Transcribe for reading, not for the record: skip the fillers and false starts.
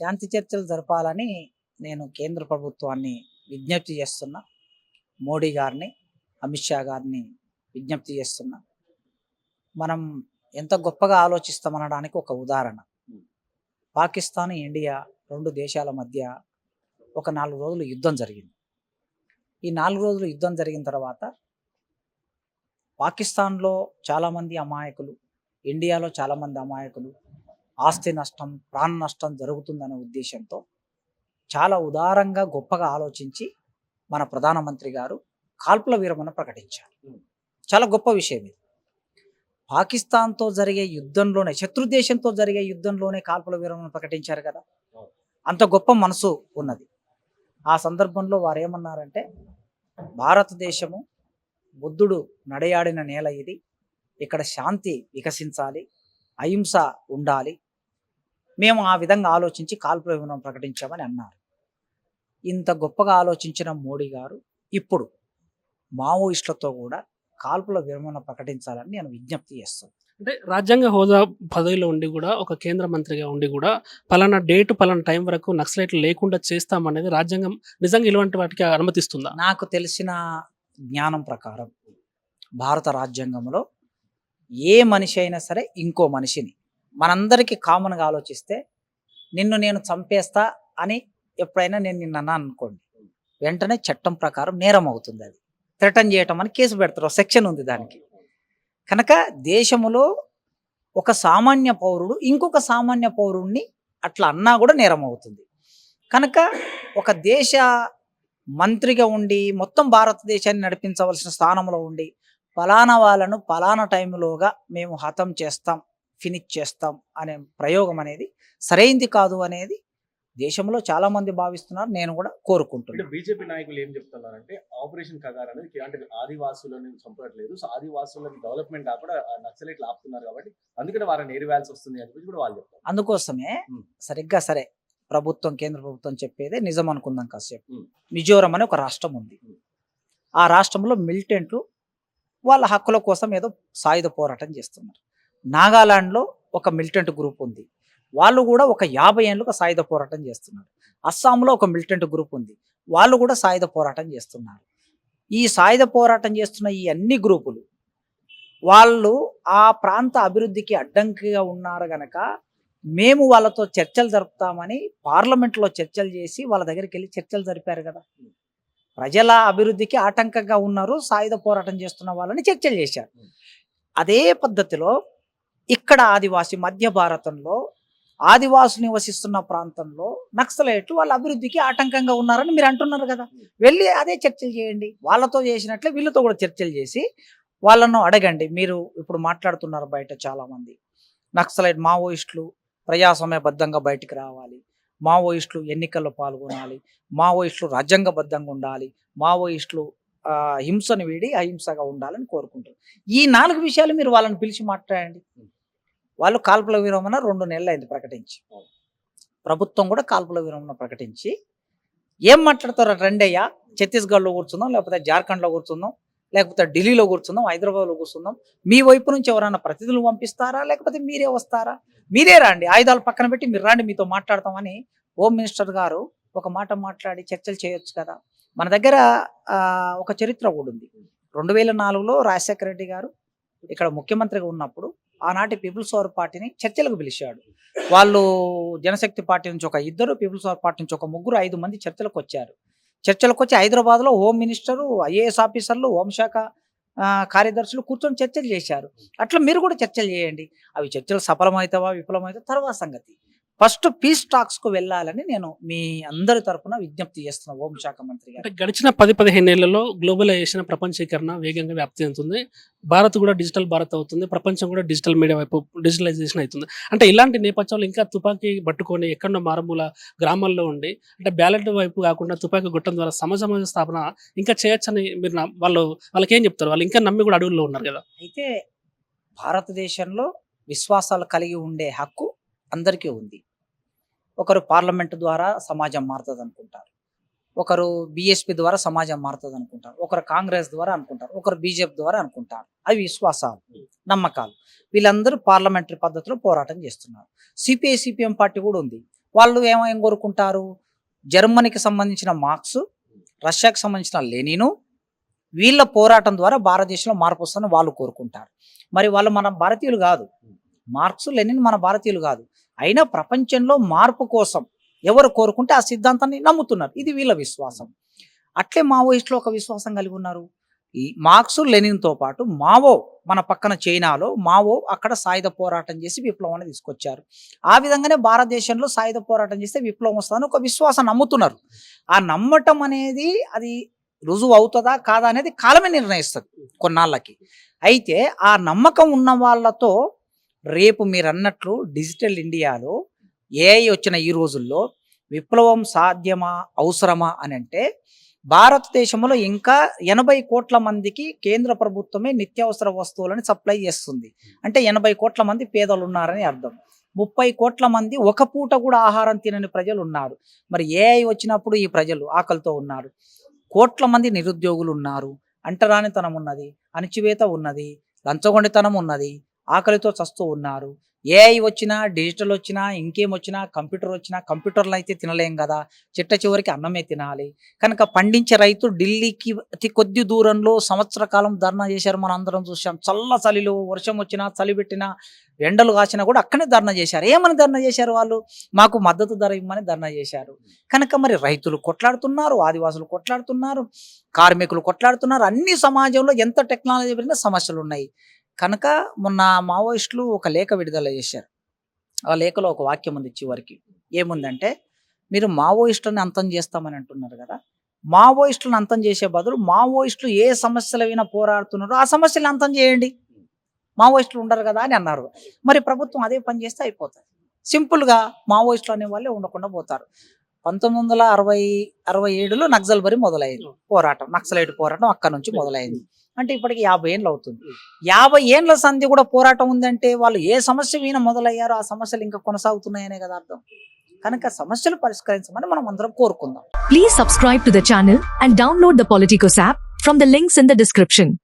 శాంతి చర్చలు జరపాలని నేను కేంద్ర ప్రభుత్వాన్ని విజ్ఞప్తి చేస్తున్నా. మోడీ గారిని, అమిత్ షా గారిని విజ్ఞప్తి చేస్తున్నా. మనం ఎంత గొప్పగా ఆలోచిస్తామనడానికి ఒక ఉదాహరణ. పాకిస్తాన్, ఇండియా 2 దేశాల మధ్య ఒక 4 రోజులు యుద్ధం జరిగింది. ఈ 4 రోజులు యుద్ధం జరిగిన తర్వాత పాకిస్తాన్లో చాలామంది అమాయకులు, ఇండియాలో చాలామంది అమాయకులు, ఆస్తి నష్టం, ప్రాణ నష్టం జరుగుతుందనే ఉద్దేశంతో చాలా ఉదారంగా గొప్పగా ఆలోచించి మన ప్రధానమంత్రి గారు కాల్పుల విరమణ ప్రకటించారు. చాలా గొప్ప విషయం ఇది. పాకిస్తాన్తో జరిగే యుద్ధంలోనే, శత్రు దేశంతో జరిగే యుద్ధంలోనే కాల్పుల విరమణ ప్రకటించారు కదా. అంత గొప్ప మనసు ఉన్నది. ఆ సందర్భంలో వారు ఏమన్నారంటే, భారతదేశము బుద్ధుడు నడయాడిన నేల ఇది, ఇక్కడ శాంతి వికసించాలి, అహింస ఉండాలి, మేము ఆ విధంగా ఆలోచించి కాల్పుల విరమణ ప్రకటించామని అన్నారు. ఇంత గొప్పగా ఆలోచించిన మోడీ గారు ఇప్పుడు మావోయిస్టులతో కూడా కాల్పుల విరమణ ప్రకటించాలని నేను విజ్ఞప్తి చేస్తాను. అంటే రాజ్యాంగ హోదా పదవిలో ఉండి కూడా, ఒక కేంద్ర మంత్రిగా ఉండి కూడా, పలానా డేటు పలానా టైం వరకు నక్సలైట్లు లేకుండా చేస్తామనేది రాజ్యాంగం నిజంగా ఇలాంటి వాటికి అనుమతిస్తుందా? నాకు తెలిసిన జ్ఞానం ప్రకారం భారత రాజ్యాంగంలో ఏ మనిషి అయినా సరే ఇంకో మనిషిని, మనందరికీ కామన్గా ఆలోచిస్తే, నిన్ను నేను చంపేస్తా అని ఎప్పుడైనా నేను నిన్న అన్నాను అనుకోండి, వెంటనే చట్టం ప్రకారం నేరం అవుతుంది. అది థ్రెటన్ చేయటం అని కేసు పెడతారు, సెక్షన్ ఉంది దానికి. కనుక దేశంలో ఒక సామాన్య పౌరుడు ఇంకొక సామాన్య పౌరుడిని అట్లా అన్నా కూడా నేరం అవుతుంది. కనుక ఒక దేశ మంత్రిగా ఉండి మొత్తం భారతదేశాన్ని నడిపించవలసిన స్థానంలో ఉండి ఫలానా వాళ్ళను ఫలానా టైంలోగా మేము హతం చేస్తాం, ఫినిష్ చేస్తాం అనే ప్రయోగం అనేది సరైంది కాదు అనేది దేశంలో చాలా మంది భావిస్తున్నారు. నేను కూడా కోరుకుంటున్నాను. బీజేపీ నాయకులు ఏం చెప్తున్నారంటే, ఆపరేషన్ కగార్ అనేది అంటే ఆదివాసులను చంపట్లేదు, సో ఆదివాసులను డెవలప్మెంట్ కాకుండా నక్సలైట్లు ఆపుతున్నారు, కాబట్టి అందుకని వారిని ఏరివేయాల్సి వస్తుంది అని కూడా వాళ్ళు చెప్తారు. అందుకోసమే సరిగ్గా సరే ప్రభుత్వం, కేంద్ర ప్రభుత్వం చెప్పేదే నిజం అనుకుందాం కాసేపు. మిజోరం అనే ఒక రాష్ట్రం ఉంది. ఆ రాష్ట్రంలో మిలిటెంట్లు వాళ్ళ హక్కుల కోసం ఏదో సాయుధ పోరాటం చేస్తున్నారు. నాగాలాండ్లో ఒక మిలిటెంట్ గ్రూప్ ఉంది, వాళ్ళు కూడా ఒక 50 ఏళ్ళుగా సాయుధ పోరాటం చేస్తున్నారు. అస్సాంలో ఒక మిలిటెంట్ గ్రూప్ ఉంది, వాళ్ళు కూడా సాయుధ పోరాటం చేస్తున్నారు. ఈ సాయుధ పోరాటం చేస్తున్న ఈ అన్ని గ్రూపులు వాళ్ళు ఆ ప్రాంత అభివృద్ధికి అడ్డంకిగా ఉన్నారు గనక మేము వాళ్ళతో చర్చలు జరుపుతామని పార్లమెంట్లో చర్చలు చేసి వాళ్ళ దగ్గరికి వెళ్ళి చర్చలు జరిపారు కదా. ప్రజల అభివృద్ధికి ఆటంకంగా ఉన్నారు సాయుధ పోరాటం చేస్తున్న వాళ్ళని చర్చలు చేశారు. అదే పద్ధతిలో ఇక్కడ ఆదివాసి, మధ్య భారతంలో ఆదివాసులు నివసిస్తున్న ప్రాంతంలో నక్సలైట్లు వాళ్ళ అభివృద్ధికి ఆటంకంగా ఉన్నారని మీరు అంటున్నారు కదా. వెళ్ళి అదే చర్చలు చేయండి. వాళ్ళతో చేసినట్లే వీళ్ళతో కూడా చర్చలు చేసి వాళ్ళను అడగండి. మీరు ఇప్పుడు మాట్లాడుతున్నారు బయట చాలామంది నక్సలైట్ మావోయిస్టులు ప్రజాస్వామ్యబద్ధంగా బయటికి రావాలి, మావోయిస్టులు ఎన్నికల్లో పాల్గొనాలి, మావోయిస్టులు రాజ్యాంగబద్ధంగా ఉండాలి, మావోయిస్టులు హింసను వీడి అహింసగా ఉండాలని కోరుకుంటారు. ఈ 4 విషయాలు మీరు వాళ్ళని పిలిచి మాట్లాడండి. వాళ్ళు కాల్పుల విరమణ 2 నెలలు అయింది ప్రకటించి, ప్రభుత్వం కూడా కాల్పుల విరమణ ప్రకటించి ఏం మాట్లాడతారు? రెండయ్యా, ఛత్తీస్గఢ్లో కూర్చుందాం, లేకపోతే జార్ఖండ్లో కూర్చుందాం, లేకపోతే ఢిల్లీలో కూర్చుందాం, హైదరాబాద్లో కూర్చుందాం, మీ వైపు నుంచి ఎవరైనా ప్రతినిధులు పంపిస్తారా, లేకపోతే మీరే వస్తారా? మీరే రండి, ఆయుధాలు పక్కన పెట్టి మీరు రండి, మీతో మాట్లాడతామని హోమ్ మినిస్టర్ గారు ఒక మాట మాట్లాడి చర్చలు చేయొచ్చు కదా. మన దగ్గర ఒక చరిత్ర కూడా ఉంది. 2004లో రాజశేఖర రెడ్డి గారు ఇక్కడ ముఖ్యమంత్రిగా ఉన్నప్పుడు ఆనాటి పీపుల్స్ పవర్ పార్టీని చర్చలకు పిలిచాడు. వాళ్ళు జనశక్తి పార్టీ నుంచి ఒక 2, పీపుల్స్ పవర్ పార్టీ నుంచి ఒక 3, 5 మంది చర్చలకు వచ్చారు. చర్చలకు వచ్చి హైదరాబాద్లో హోమ్ మినిస్టరు, ఐఏఎస్ ఆఫీసర్లు, హోంశాఖ కార్యదర్శులు కూర్చొని చర్చలు చేశారు. అట్లా మీరు కూడా చర్చలు చేయండి. అవి చర్చలు సఫలమవుతావా విఫలమవుతావా తర్వాత సంగతి. ఫస్ట్ పీస్ టాక్స్కు వెళ్ళాలని నేను మీ అందరి తరఫున విజ్ఞప్తి చేస్తున్నా హోంశాఖ మంత్రి గారు. అంటే గడిచిన 10-15 ఏళ్లలో గ్లోబలైజేషన్, ప్రపంచీకరణ వేగంగా వ్యాప్తి చెందుతుంది. భారత్ కూడా డిజిటల్ భారత్ అవుతుంది, ప్రపంచం కూడా డిజిటల్ మీడియా వైపు డిజిటలైజేషన్ అవుతుంది. అంటే ఇలాంటి నేపథ్యంలో ఇంకా తుపాకీ పట్టుకొని ఎక్కడో మారుమూల గ్రామాల్లో ఉండి, అంటే బ్యాలెట్ వైపు కాకుండా తుపాకీ గుట్టం ద్వారా సమాజ స్థాపన ఇంకా చేయొచ్చని మీరు వాళ్ళకేం చెప్తారు? వాళ్ళు ఇంకా నమ్మి కూడా అడవుల్లో ఉన్నారు కదా. అయితే భారతదేశంలో విశ్వాసాలు కలిగి ఉండే హక్కు అందరికీ ఉంది. ఒకరు పార్లమెంటు ద్వారా సమాజం మారుతుంది అనుకుంటారు, ఒకరు బీఎస్పీ ద్వారా సమాజం మారుతుంది అనుకుంటారు, ఒకరు కాంగ్రెస్ ద్వారా అనుకుంటారు, ఒకరు బీజేపీ ద్వారా అనుకుంటారు. అవి విశ్వాసాలు, నమ్మకాలు. వీళ్ళందరూ పార్లమెంటరీ పద్ధతిలో పోరాటం చేస్తున్నారు. సిపిఐ సిపిఎం పార్టీ కూడా ఉంది, వాళ్ళు ఏం కోరుకుంటారు, జర్మనీకి సంబంధించిన మార్క్స్, రష్యాకి సంబంధించిన లెనిను, వీళ్ళ పోరాటం ద్వారా భారతదేశంలో మార్పు వస్తుందని వాళ్ళు కోరుకుంటారు. మరి వాళ్ళు మన భారతీయులు కాదు, మార్క్స్ లెనిన్ మన భారతీయులు కాదు, అయినా ప్రపంచంలో మార్పు కోసం ఎవరు కోరుకుంటే ఆ సిద్ధాంతాన్ని నమ్ముతున్నారు. ఇది వీళ్ళ విశ్వాసం. అట్లే మావోయిస్టులు ఒక విశ్వాసం కలిగి ఉన్నారు. ఈ మార్క్స్ లెనిన్తో పాటు మావో మన పక్కన చైనాలో మావో అక్కడ సాయుధ పోరాటం చేసి విప్లవాన్ని తీసుకొచ్చారు. ఆ విధంగానే భారతదేశంలో సాయుధ పోరాటం చేస్తే విప్లవం వస్తుందని ఒక విశ్వాసం నమ్ముతున్నారు. ఆ నమ్మటం అనేది అది రుజువు అవుతుందా కాదా అనేది కాలమే నిర్ణయిస్తుంది కొన్నాళ్ళకి. అయితే ఆ నమ్మకం ఉన్న వాళ్ళతో రేపు మీరు అన్నట్లు డిజిటల్ ఇండియాలో ఏఐ వచ్చిన ఈ రోజుల్లో విప్లవం సాధ్యమా అవసరమా అని అంటే, భారతదేశంలో ఇంకా 80 కోట్ల మందికి కేంద్ర ప్రభుత్వమే నిత్యావసర వస్తువులను సప్లై చేస్తుంది. అంటే 80 కోట్ల మంది పేదలు ఉన్నారని అర్థం. 30 కోట్ల మంది ఒక పూట కూడా ఆహారం తినని ప్రజలు ఉన్నారు. మరి ఏఐ వచ్చినప్పుడు ఈ ప్రజలు ఆకలితో ఉన్నారు. కోట్ల మంది నిరుద్యోగులు ఉన్నారు. అంటరానితనం ఉన్నది, అణచివేత ఉన్నది, లంచగొండితనం ఉన్నది, ఆకలితో చస్తూ ఉన్నారు. ఏఐ వచ్చినా, డిజిటల్ వచ్చినా, ఇంకేం వచ్చినా, కంప్యూటర్ వచ్చినా, కంప్యూటర్లు అయితే తినలేం కదా, చిట్ట చివరికి అన్నమే తినాలి. కనుక పండించే రైతు ఢిల్లీకి అతి కొద్ది దూరంలో సంవత్సర కాలం ధర్నా చేశారు, మనం అందరం చూసాం. చలిలో వర్షం వచ్చినా, చలి పెట్టినా, ఎండలు కాసినా కూడా అక్కడే ధర్నా చేశారు. ఏమని ధర్నా చేశారు వాళ్ళు? మాకు మద్దతు ధర ఇవ్వమని ధర్నా చేశారు. కనుక మరి రైతులు కొట్లాడుతున్నారు, ఆదివాసులు కొట్లాడుతున్నారు, కార్మికులు కొట్లాడుతున్నారు. అన్ని సమాజంలో ఎంత టెక్నాలజీ పెరిగినా సమస్యలు ఉన్నాయి. కనుక మొన్న మావోయిస్టులు ఒక లేఖ విడుదల చేశారు. ఆ లేఖలో ఒక వాక్యం ఉంది చివరికి. ఏముందంటే, మీరు మావోయిస్టులను అంతం చేస్తామని అంటున్నారు కదా, మావోయిస్టులను అంతం చేసే బదులు మావోయిస్టులు ఏ సమస్యల మీద పోరాడుతున్నారో ఆ సమస్యలు అంతం చేయండి, మావోయిస్టులు ఉండరు కదా అని అన్నారు. మరి ప్రభుత్వం అదే పని చేస్తే అయిపోతుంది. సింపుల్గా మావోయిస్టులు అనే వాళ్ళే ఉండకుండా పోతారు. 1967లో నక్సల్బరీ మొదలైంది పోరాటం, నక్సలైట్ పోరాటం అక్కడ నుంచి మొదలైంది. అంటే ఇప్పటికి 50 ఏళ్ళు అవుతుంది. 50 ఏళ్ళ సంధి కూడా పోరాటం ఉందంటే వాళ్ళు ఏ సమస్య మీద మొదలయ్యారో ఆ సమస్యలు ఇంకా కొనసాగుతున్నాయనే కదా అర్థం. కనుక సమస్యలు పరిష్కరించమని మనం అందరం కోరుకుందాం. Please subscribe to the channel and download the Politicos app from the links in the description.